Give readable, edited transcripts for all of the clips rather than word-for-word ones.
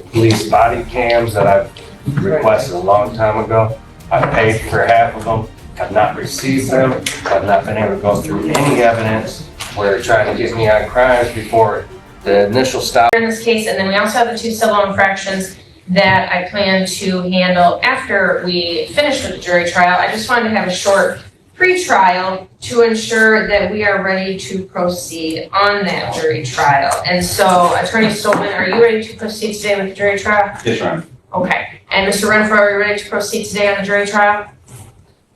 police body cams that I've requested a long time ago. I paid for half of them, have not received them, have not been able to go through any evidence where they're trying to get me on crimes before the initial stop. In this case, and then we also have the 2 civil infractions that I plan to handle after we finish with the jury trial. I just wanted to have a short pre-trial to ensure that we are ready to proceed on that jury trial. And so, Attorney Stolman, are you ready to proceed today with the jury trial? Yes, Your Honor. Okay. And Mr. Renfro, are you ready to proceed today on the jury trial?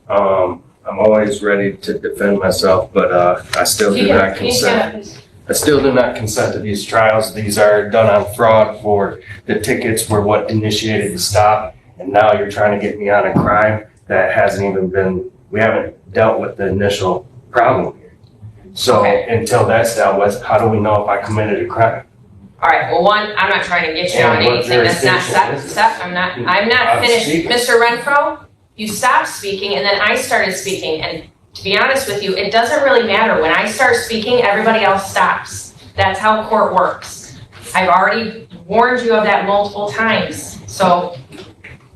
I'm always ready to defend myself, but I still do not consent. I still do not consent to these trials. These are done on fraud for the tickets were what initiated the stop, and now you're trying to get me on a crime that hasn't even been, we haven't dealt with the initial problem here. So until that's dealt with, how do we know if I committed a crime? All right, well, one, I'm not trying to get you on anything that's not, stop, I'm not finished. Mr. Renfro, you stopped speaking and then I started speaking, and to be honest with you, it doesn't really matter. When I start speaking, everybody else stops. That's how court works. I've already warned you of that multiple times. So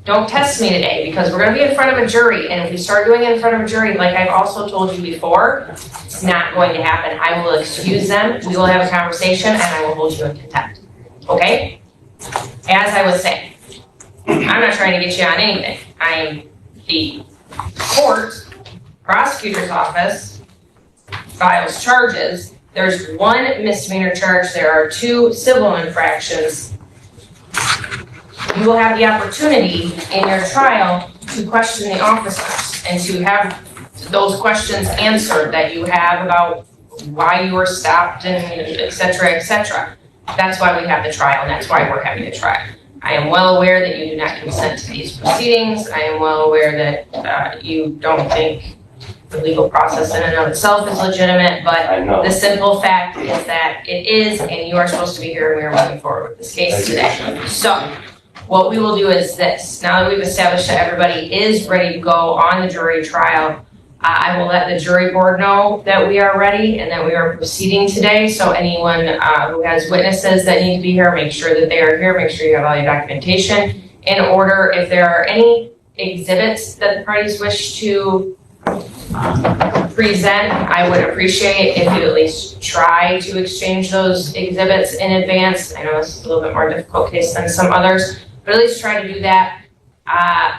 don't test me today, because we're gonna be in front of a jury, and if we start doing it in front of a jury, like I've also told you before, it's not going to happen. I will excuse them, we will have a conversation, and I will hold you in contempt, okay? As I was saying, I'm not trying to get you on anything. I'm the court, prosecutor's office, files charges. There's 1 misdemeanor charge, there are 2 civil infractions. You will have the opportunity in your trial to question the officers and to have those questions answered that you have about why you were stopped and et cetera, That's why we have the trial, and that's why we're having the trial. I am well aware that you do not consent to these proceedings. I am well aware that you don't think the legal process in and of itself is legitimate, but the simple fact is that it is, and you are supposed to be here, and we are moving forward with this case today. So, what we will do is this. Now that we've established that everybody is ready to go on the jury trial, I will let the jury board know that we are ready and that we are proceeding today. So anyone who has witnesses that need to be here, make sure that they are here. Make sure you have all your documentation in order. If there are any exhibits that the parties wish to present, I would appreciate if you at least try to exchange those exhibits in advance. I know this is a little bit more difficult case than some others, but at least try to do that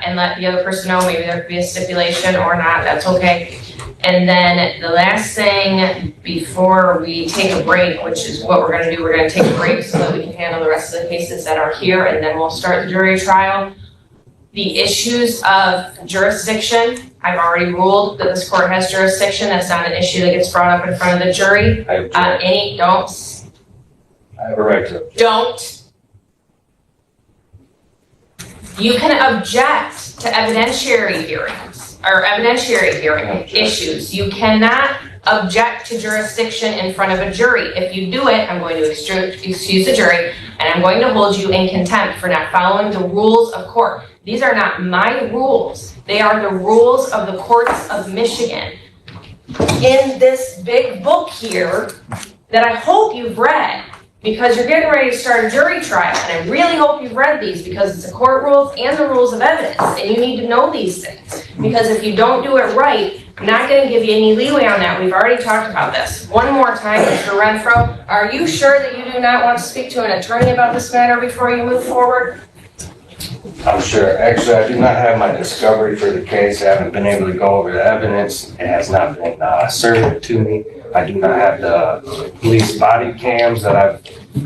and let the other person know. Maybe there could be a stipulation or not, that's okay. And then the last thing before we take a break, which is what we're gonna do, we're gonna take a break so that we can handle the rest of the cases that are here, and then we'll start the jury trial. The issues of jurisdiction, I've already ruled that this court has jurisdiction. That's not an issue that gets brought up in front of the jury. I have a right to. Don't. You can object to evidentiary hearings or evidentiary hearing issues. You cannot object to jurisdiction in front of a jury. If you do it, I'm going to excuse the jury, and I'm going to hold you in contempt for not following the rules of court. These are not my rules. They are the rules of the courts of Michigan. In this big book here that I hope you've read, because you're getting ready to start a jury trial, and I really hope you've read these because it's the court rules and the rules of evidence, and you need to know these things. Because if you don't do it right, I'm not going to give you any leeway on that. We've already talked about this. One more time, Mr. Renfro, are you sure that you do not want to speak to an attorney about this matter before you move forward? I'm sure. Actually, I do not have my discovery for the case. I haven't been able to go over the evidence. It has not been served to me. I do not have the police body cams that I've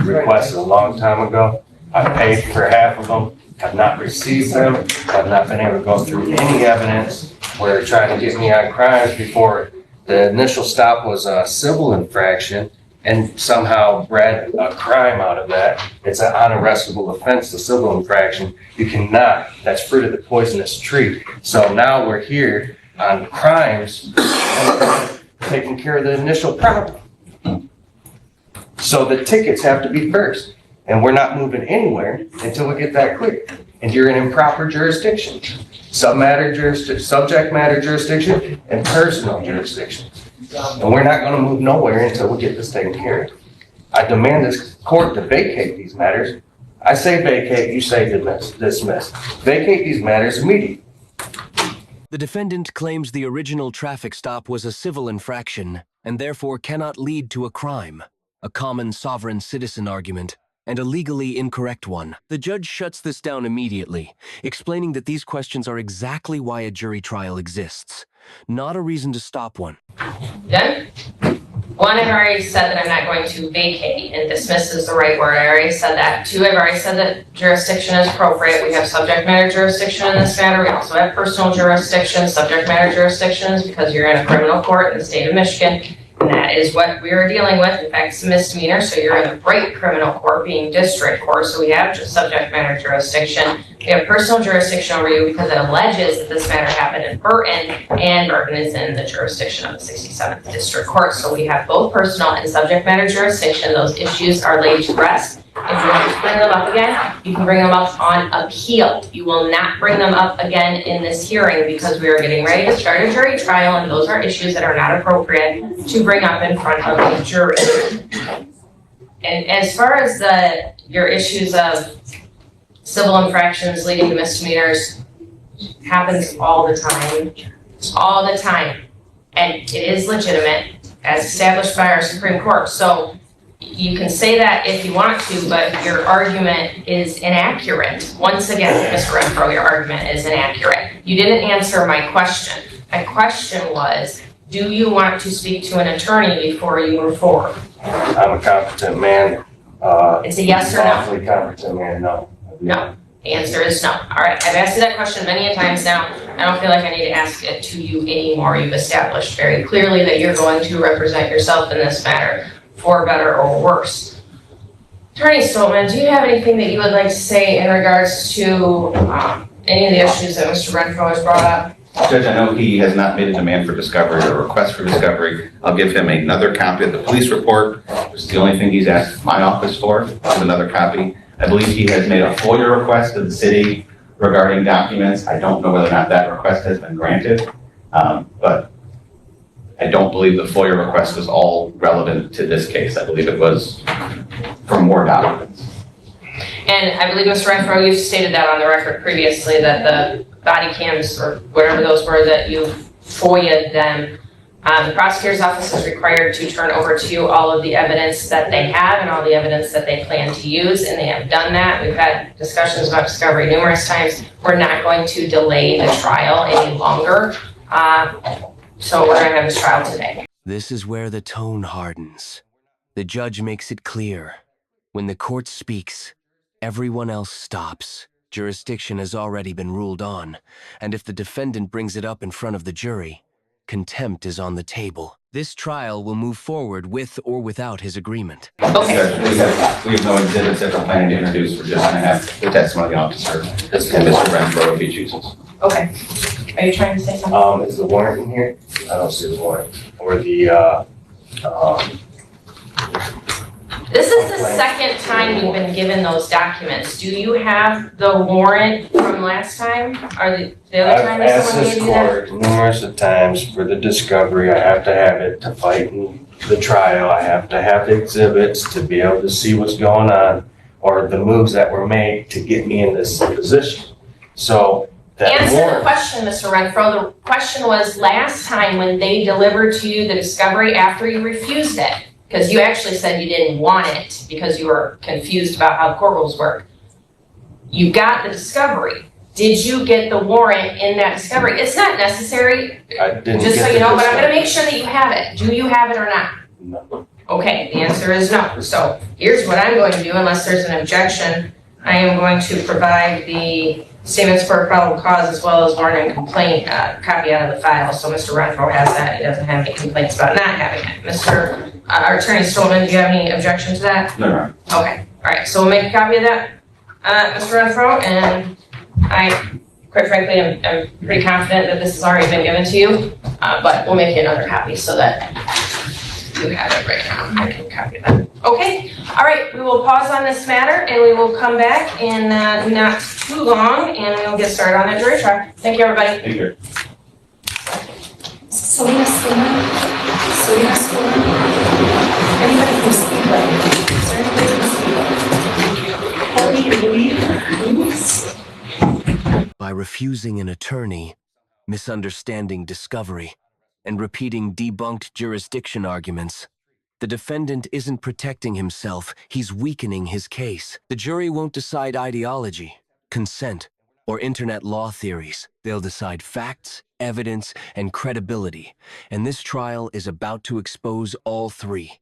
requested a long time ago. I paid for half of them, have not received them, have not been able to go through any evidence where they're trying to get me on crimes before the initial stop was a civil infraction and somehow bred a crime out of that. It's an unarrestable offense, the civil infraction. You cannot, that's fruit of the poisonous tree. So now we're here on crimes and taking care of the initial problem. So the tickets have to be first, and we're not moving anywhere until we get that clear. And you're in improper jurisdiction, subject matter jurisdiction, and personal jurisdiction. And we're not going to move nowhere until we get this taken care of. I demand this court to vacate these matters I say vacate, you say dismiss. Vacate these matters immediately. The defendant claims the original traffic stop was a civil infraction and therefore cannot lead to a crime, a common sovereign citizen argument, and a legally incorrect one. The judge shuts this down immediately, explaining that these questions are exactly why a jury trial exists, not a reason to stop one. Done? One, I've already said that I'm not going to vacate, and dismiss is the right word. I already said that. Two, I've already said that jurisdiction is appropriate. We have subject matter jurisdiction in this matter. We also have personal jurisdiction. Subject matter jurisdiction is because you're in a criminal court in the state of Michigan, and that is what we are dealing with. In fact, it's a misdemeanor, so you're in the right criminal court being district court, so we have just subject matter jurisdiction. We have personal jurisdiction over you because it alleges that this matter happened in Burton, and Burton is in the jurisdiction of the 67th District Court. So we have both personal and subject matter jurisdiction. Those issues are laid to rest. If you want to bring them up again, you can bring them up on appeal. You will not bring them up again in this hearing because we are getting ready to start a jury trial, and those are issues that are not appropriate to bring up in front of the jury. And as far as your issues of civil infractions leading to misdemeanors, happens all the time. All the time. And it is legitimate as established by our Supreme Court. So you can say that if you want to, but your argument is inaccurate. Once again, Mr. Renfro, your argument is inaccurate. You didn't answer my question. My question was, do you want to speak to an attorney before you move forward? I'm a competent man. It's a yes or no? Lawfully competent man, no. No. The answer is no. All right, I've asked you that question many a times now. I don't feel like I need to ask it to you anymore. You've established very clearly that you're going to represent yourself in this matter, for better or worse. Attorney Stolman, do you have anything that you would like to say in regards to any of the issues that Mr. Renfro has brought up? Judge, I know he has not made a demand for discovery or request for discovery. I'll give him another copy of the police report. It's the only thing he's asked my office for, another copy. I believe he has made a FOIA request to the city regarding documents. I don't know whether or not that request has been granted, but I don't believe the FOIA request was all relevant to this case. I believe it was for more documents. And I believe, Mr. Renfro, you've stated that on the record previously, that the body cams, or whatever those were, that you FOIA'd them. The prosecutor's office is required to turn over to you all of the evidence that they have and all the evidence that they plan to use, and they have done that. We've had discussions about discovery numerous times. We're not going to delay the trial any longer. So we're going to have this trial today. This is where the tone hardens. The judge makes it clear. When the court speaks, everyone else stops. Jurisdiction has already been ruled on, and if the defendant brings it up in front of the jury, contempt is on the table. This trial will move forward with or without his agreement. Okay. We have no exhibits that we're planning to introduce. We're just going to have the testimony of the officer and Mr. Renfro if he chooses. Okay. Are you trying to say something? Is the warrant in here? I don't see the warrant. Or the, This is the second time you've been given those documents. Do you have the warrant from last time? Or the other time I've that asked someone this gave you that? court numerous of times for the discovery. I have to have it to fight in the trial. I have to have the exhibits to be able to see what's going on or the moves that were made to get me in this position. So that Answer the warrant, question, Mr. Renfro. The question was last time when they delivered to you the discovery after you refused it, because you actually said you didn't want it because you were confused about how court rules work. You got the discovery. Did you get the warrant in that discovery? It's not necessary, I didn't just get so the you know, but I'm gonna discovery. make sure that you have it. Do you have it or not? No. Okay, the answer is no. So here's what I'm going to do, unless there's an objection. I am going to provide the statements for probable cause as well as warrant and complaint copy out of the file. So Mr. Renfro has that. He doesn't have any complaints about not having it. Mr. Our Attorney Stolman, do you have any objection to that? No, no. Okay, all right. So we'll make a copy of that, Mr. Renfro, and I, quite frankly, I'm pretty confident that this has already been given to you, but we'll make you another copy so that you have it right now. I can copy that. Okay, all right, we will pause on this matter and we will come back in not too long and we'll get started on that jury trial. Thank you, everybody. Thank you. Selena Stillman. Anybody from Speedway? Is there anybody from Speedway? Thank you. By refusing an attorney, misunderstanding discovery, and repeating debunked jurisdiction arguments, the defendant isn't protecting himself, he's weakening his case. The jury won't decide ideology, consent, or internet law theories. They'll decide facts, evidence, and credibility, and this trial is about to expose all three.